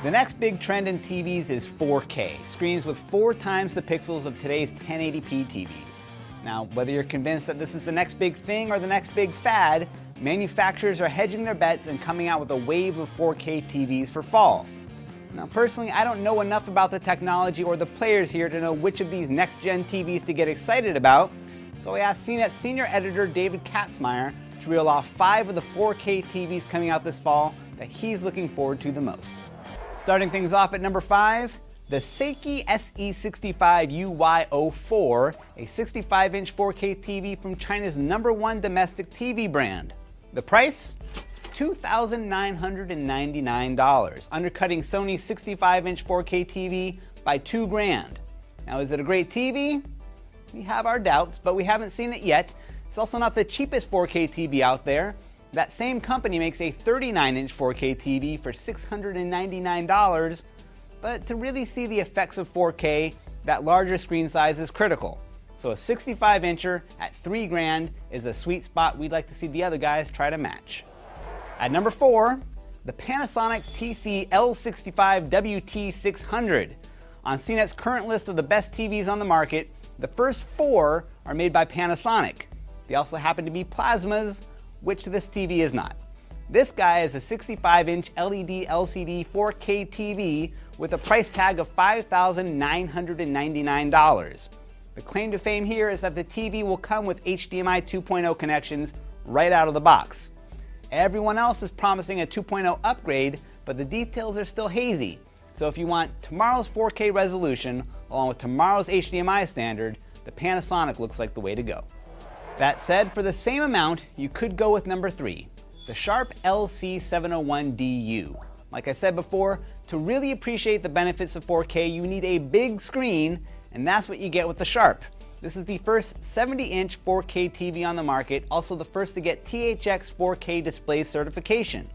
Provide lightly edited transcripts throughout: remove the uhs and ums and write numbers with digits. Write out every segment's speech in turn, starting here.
The next big trend in TVs is 4K, screens with 4 times the pixels of today's 1080p TVs. Now, whether you're convinced that this is the next big thing or the next big fad, manufacturers are hedging their bets and coming out with a wave of 4K TVs for fall. Now, personally, I don't know enough about the technology or the players here to know which of these next-gen TVs to get excited about, so I asked CNET senior editor David Katzmeier to reel off 5 of the 4K TVs coming out this fall that he's looking forward to the most. Starting things off at number 5, the Seiki SE65UY04, a 65-inch 4K TV from China's #1 domestic TV brand. The price? $2,999, undercutting Sony's 65-inch 4K TV by $2,000. Now, is it a great TV? We have our doubts, but we haven't seen it yet. It's also not the cheapest 4K TV out there. That same company makes a 39-inch 4K TV for $699, but to really see the effects of 4K, that larger screen size is critical. So a 65-incher at $3,000 is a sweet spot we'd like to see the other guys try to match. At number 4, the Panasonic TC-L65WT600. On CNET's current list of the best TVs on the market, the first 4 are made by Panasonic. They also happen to be plasmas, which this TV is not. This guy is a 65-inch LED LCD 4K TV with a price tag of $5,999. The claim to fame here is that the TV will come with HDMI 2.0 connections right out of the box. Everyone else is promising a 2.0 upgrade, but the details are still hazy. So if you want tomorrow's 4K resolution along with tomorrow's HDMI standard, the Panasonic looks like the way to go. That said, for the same amount, you could go with number 3, the Sharp LC701DU. Like I said before, to really appreciate the benefits of 4K, you need a big screen, and that's what you get with the Sharp. This is the first 70-inch 4K TV on the market, also the first to get THX 4K display certification.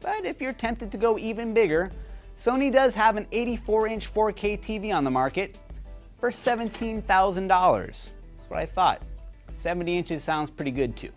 But if you're tempted to go even bigger, Sony does have an 84-inch 4K TV on the market for $17,000. That's what I thought. 70 inches sounds pretty good too.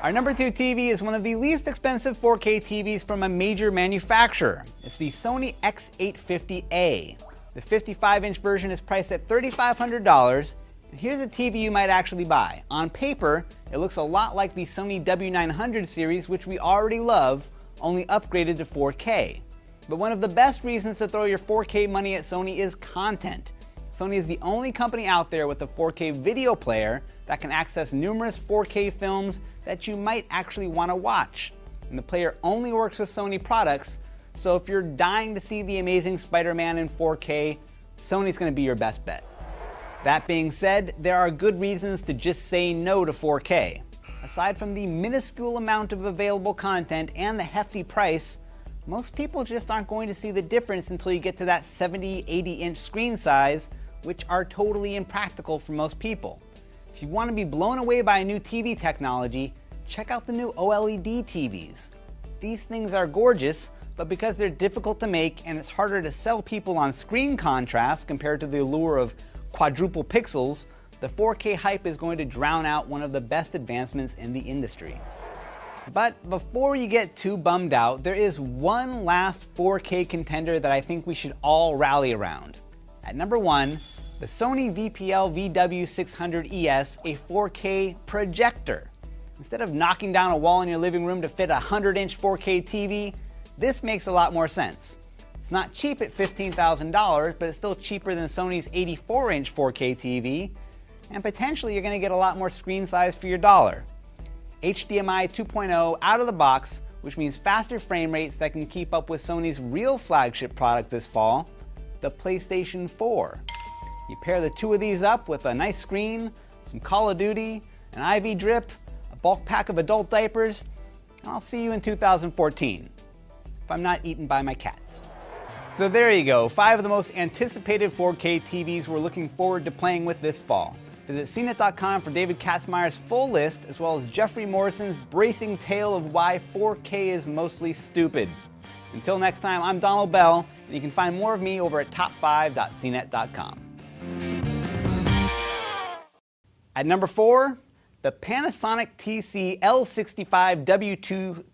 Our number 2 TV is one of the least expensive 4K TVs from a major manufacturer. It's the Sony X850A. The 55-inch version is priced at $3,500. And here's a TV you might actually buy. On paper, it looks a lot like the Sony W900 series, which we already love, only upgraded to 4K. But one of the best reasons to throw your 4K money at Sony is content. Sony is the only company out there with a 4K video player that can access numerous 4K films that you might actually want to watch. And the player only works with Sony products, so if you're dying to see The Amazing Spider-Man in 4K, Sony's going to be your best bet. That being said, there are good reasons to just say no to 4K. Aside from the minuscule amount of available content and the hefty price, most people just aren't going to see the difference until you get to that 70-80-inch screen size, which are totally impractical for most people. If you want to be blown away by a new TV technology, check out the new OLED TVs. These things are gorgeous, but because they're difficult to make and it's harder to sell people on screen contrast compared to the allure of quadruple pixels, the 4K hype is going to drown out one of the best advancements in the industry. But before you get too bummed out, there is one last 4K contender that I think we should all rally around. At number 1, the Sony VPL VW600ES, a 4K projector. Instead of knocking down a wall in your living room to fit a 100-inch 4K TV, this makes a lot more sense. It's not cheap at $15,000, but it's still cheaper than Sony's 84-inch 4K TV, and potentially you're going to get a lot more screen size for your dollar. HDMI 2.0 out of the box, which means faster frame rates that can keep up with Sony's real flagship product this fall, the PlayStation 4. You pair the two of these up with a nice screen, some Call of Duty, an IV drip, a bulk pack of adult diapers, and I'll see you in 2014, if I'm not eaten by my cats. So there you go, 5 of the most anticipated 4K TVs we're looking forward to playing with this fall. Visit CNET.com for David Katzmeier's full list, as well as Jeffrey Morrison's bracing tale of why 4K is mostly stupid. Until next time, I'm Donald Bell, and you can find more of me over at top5.cnet.com. At number 4, the Panasonic TC-L65W2